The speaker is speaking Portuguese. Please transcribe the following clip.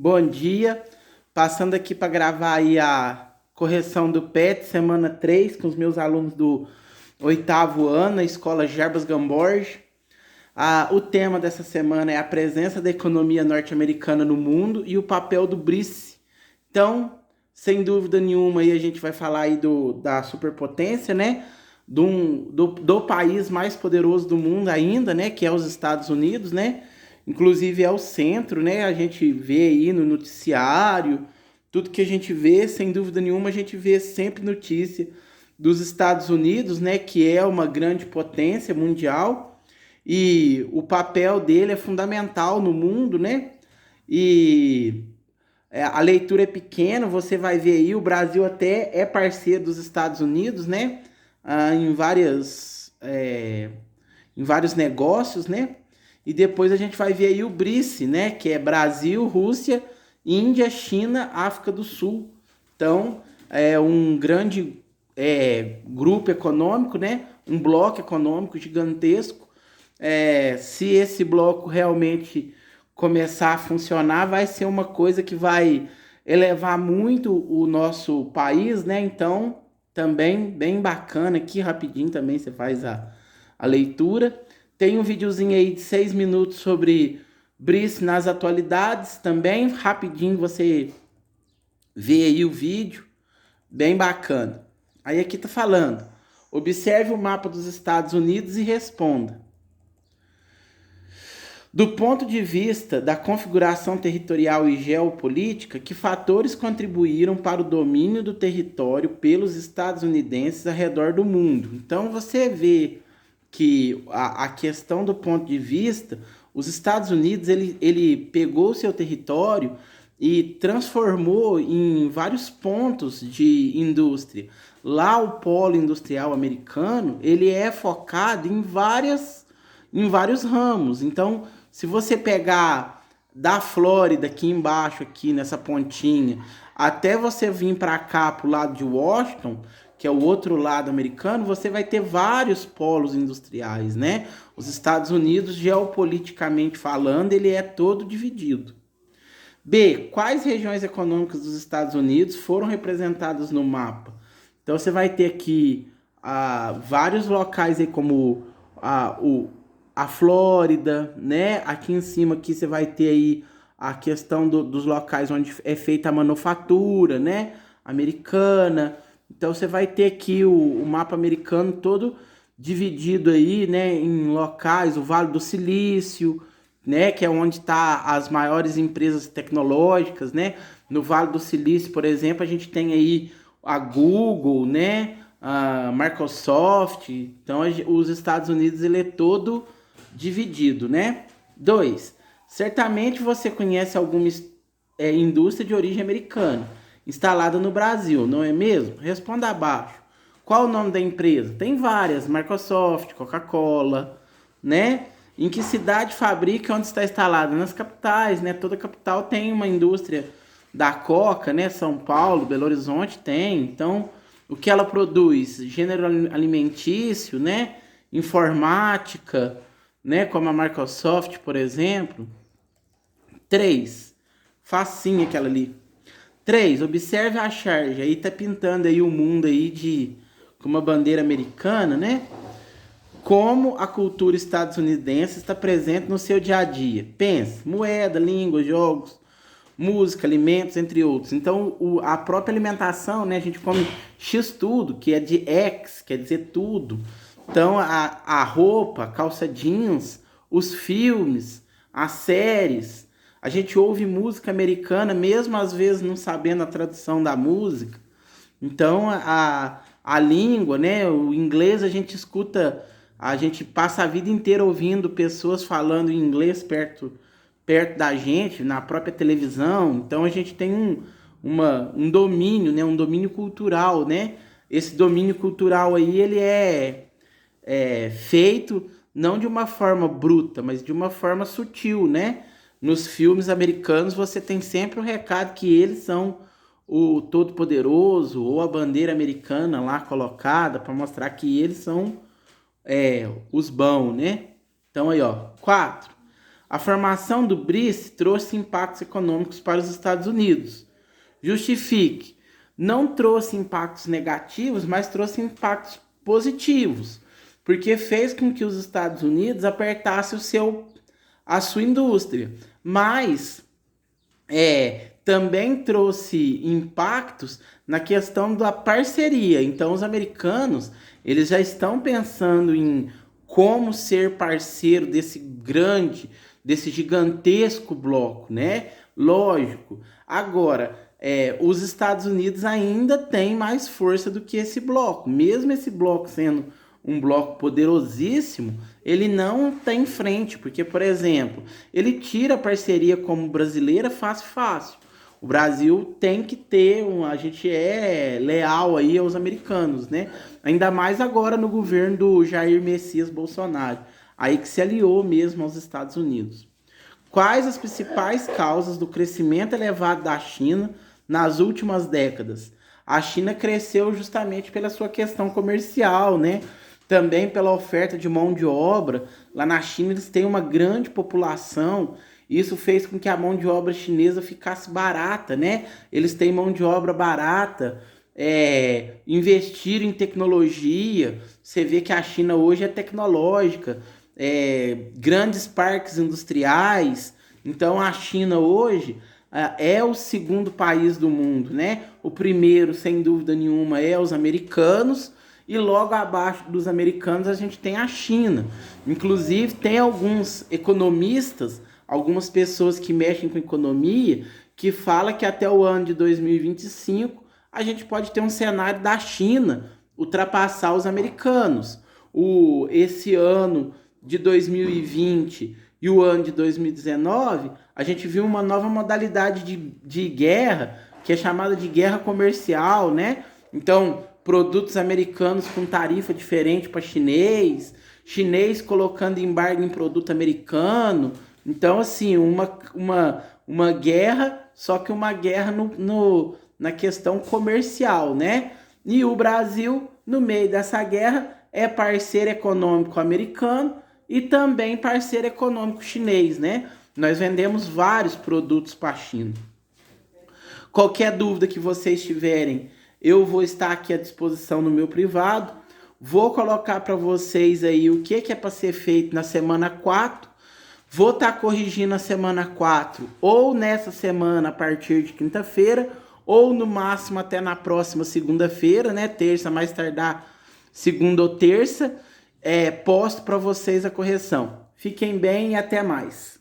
Bom dia, passando aqui para gravar aí a correção do PET, semana 3 com os meus alunos do oitavo ano, na escola Jarbas Gamborge. O tema dessa semana é a presença da economia norte-americana no mundo e o papel do BRICS. Então, sem dúvida nenhuma, aí a gente vai falar aí da superpotência, né? Do país mais poderoso do mundo ainda, né? Que é os Estados Unidos, né? Inclusive é o centro, né? A gente vê aí no noticiário, tudo que a gente vê, sem dúvida nenhuma, a gente vê sempre notícia dos Estados Unidos, né? Que é uma grande potência mundial e o papel dele é fundamental no mundo, né? E a leitura é pequena, você vai ver aí, o Brasil até é parceiro dos Estados Unidos, né? Em vários negócios, né? E depois a gente vai ver aí o BRICS, né? Que é Brasil, Rússia, Índia, China, África do Sul. Então, é um grande grupo econômico, né? Um bloco econômico gigantesco. Se esse bloco realmente começar a funcionar, vai ser uma coisa que vai elevar muito o nosso país, né? Então, também bem bacana aqui, rapidinho também você faz a leitura. Tem um videozinho aí de 6 minutos sobre BRICS nas atualidades, também rapidinho você vê aí o vídeo, bem bacana. Aí aqui tá falando, observe o mapa dos Estados Unidos e responda. Do ponto de vista da configuração territorial e geopolítica, que fatores contribuíram para o domínio do território pelos estadunidenses ao redor do mundo? Então você vê que a questão do ponto de vista, os Estados Unidos ele pegou o seu território e transformou em vários pontos de indústria. Lá o polo industrial americano ele é focado em vários ramos. Então se você pegar da Flórida aqui embaixo, aqui nessa pontinha, até você vir para cá, pro lado de Washington, que é o outro lado americano, você vai ter vários polos industriais, né? Os Estados Unidos, geopoliticamente falando, ele é todo dividido. B. Quais regiões econômicas dos Estados Unidos foram representadas no mapa? Então você vai ter aqui vários locais aí como a Flórida, né? Aqui em cima aqui você vai ter aí a questão dos locais onde é feita a manufatura, né? Americana. Então você vai ter aqui o mapa americano todo dividido aí, né? Em locais, o Vale do Silício, né? Que é onde está as maiores empresas tecnológicas, né? No Vale do Silício, por exemplo, a gente tem aí a Google, né? A Microsoft. Então os Estados Unidos ele é todo dividido, né? 2. Certamente você conhece alguma indústria de origem americana instalada no Brasil, não é mesmo? Responda abaixo. Qual o nome da empresa? Tem várias, Microsoft, Coca-Cola, né? Em que cidade fabrica e onde está instalada? Nas capitais, né? Toda capital tem uma indústria da Coca, né? São Paulo, Belo Horizonte tem. Então, o que ela produz? Gênero alimentício, né? Informática, né? Como a Microsoft, por exemplo. 3. Facinho aquela ali. 3. Observe a charge. Aí tá pintando aí o mundo aí com uma bandeira americana, né? Como a cultura estadunidense está presente no seu dia a dia. Pense, moeda, língua, jogos, música, alimentos, entre outros. Então, a própria alimentação, né? A gente come X tudo, que é de X, quer dizer tudo. Então, a roupa, calça jeans, os filmes, as séries. A gente ouve música americana, mesmo às vezes não sabendo a tradução da música. Então, a língua, né? O inglês a gente escuta, a gente passa a vida inteira ouvindo pessoas falando inglês perto da gente, na própria televisão. Então, a gente tem um domínio, né? Um domínio cultural, né? Esse domínio cultural aí, ele é feito não de uma forma bruta, mas de uma forma sutil, né? Nos filmes americanos você tem sempre o recado que eles são o todo-poderoso ou a bandeira americana lá colocada para mostrar que eles são os bons, né? Então aí, ó, 4. A formação do BRICS trouxe impactos econômicos para os Estados Unidos. Justifique. Não trouxe impactos negativos, mas trouxe impactos positivos, porque fez com que os Estados Unidos apertassem a sua indústria. Mas também trouxe impactos na questão da parceria. Então, os americanos, eles já estão pensando em como ser parceiro desse gigantesco bloco, né? Lógico. Agora, os Estados Unidos ainda têm mais força do que esse bloco. Mesmo esse bloco sendo um bloco poderosíssimo, ele não tem frente, porque, por exemplo, ele tira a parceria como brasileira fácil. O Brasil tem que ter, a gente é leal aí aos americanos, né? Ainda mais agora no governo do Jair Messias Bolsonaro, aí que se aliou mesmo aos Estados Unidos. Quais as principais causas do crescimento elevado da China nas últimas décadas? A China cresceu justamente pela sua questão comercial, né? Também pela oferta de mão de obra. Lá na China eles têm uma grande população. Isso fez com que a mão de obra chinesa ficasse barata, né? Eles têm mão de obra barata, investiram em tecnologia. Você vê que a China hoje é tecnológica, grandes parques industriais. Então a China hoje é o segundo país do mundo, né? O primeiro, sem dúvida nenhuma, é os americanos. E logo abaixo dos americanos a gente tem a China. Inclusive tem alguns economistas, algumas pessoas que mexem com economia, que falam que até o ano de 2025 a gente pode ter um cenário da China ultrapassar os americanos. Esse ano de 2020 e o ano de 2019, a gente viu uma nova modalidade de guerra, que é chamada de guerra comercial, né? Então, produtos americanos com tarifa diferente para chinês colocando embargo em produto americano. Então, assim, uma guerra, só que uma guerra na questão comercial, né? E o Brasil, no meio dessa guerra, é parceiro econômico americano e também parceiro econômico chinês, né? Nós vendemos vários produtos para a China. Qualquer dúvida que vocês tiverem, eu vou estar aqui à disposição no meu privado. Vou colocar para vocês aí o que é para ser feito na semana 4. Vou estar corrigindo a semana 4 ou nessa semana a partir de quinta-feira, ou no máximo até na próxima segunda-feira, né? Terça, mais tardar segunda ou terça. Posto para vocês a correção. Fiquem bem e até mais.